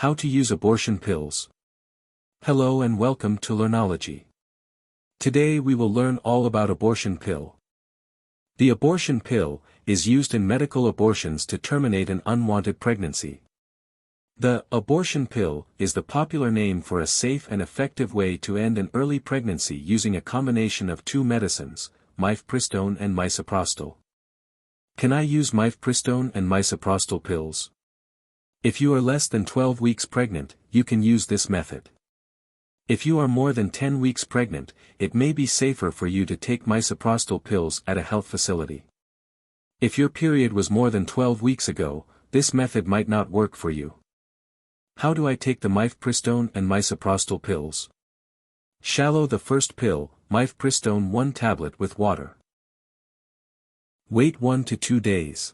How to use abortion pills. Hello and welcome to Learnology. Today we will learn all about abortion pill. The abortion pill is used in medical abortions to terminate an unwanted pregnancy. The abortion pill is the popular name for a safe and effective way to end an early pregnancy using a combination of two medicines, Mifepristone and Misoprostol. Can I use Mifepristone and Misoprostol pills? If you are less than 12 weeks pregnant, you can use this method. If you are more than 10 weeks pregnant, it may be safer for you to take Misoprostol pills at a health facility. If your period was more than 12 weeks ago, this method might not work for you. How do I take the Mifepristone and Misoprostol pills? Swallow the first pill, Mifepristone 1 tablet with water. Wait 1 to 2 days.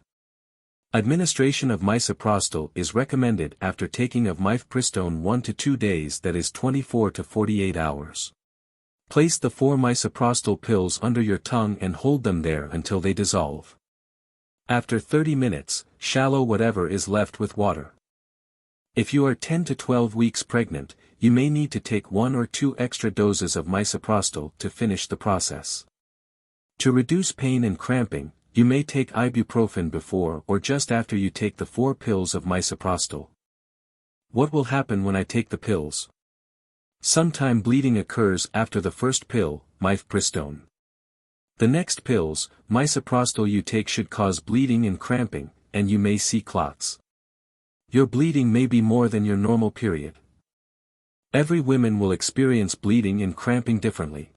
Administration of misoprostol is recommended after taking of Mifepristone 1 to 2 days, that is 24 to 48 hours. Place the 4 misoprostol pills under your tongue and hold them there until they dissolve. After 30 minutes, swallow whatever is left with water. If you are 10 to 12 weeks pregnant, you may need to take 1 or 2 extra doses of misoprostol to finish the process. To reduce pain and cramping, you may take ibuprofen before or just after you take the 4 pills of misoprostol. What will happen when I take the pills? Sometime bleeding occurs after the first pill, Mifepristone. The next pills, misoprostol you take should cause bleeding and cramping, and you may see clots. Your bleeding may be more than your normal period. Every woman will experience bleeding and cramping differently.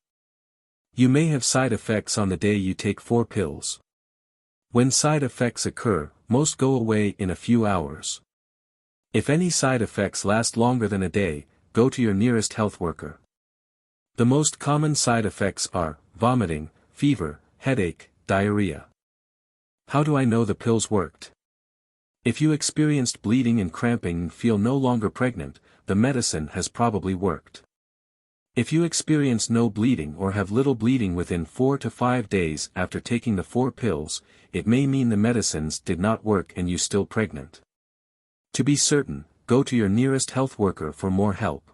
You may have side effects on the day you take 4 pills. When side effects occur, most go away in a few hours. If any side effects last longer than a day, go to your nearest health worker. The most common side effects are vomiting, fever, headache, diarrhea. How do I know the pills worked? If you experienced bleeding and cramping and feel no longer pregnant, the medicine has probably worked. If you experience no bleeding or have little bleeding within 4 to 5 days after taking the 4 pills, it may mean the medicines did not work and you still pregnant. To be certain, go to your nearest health worker for more help.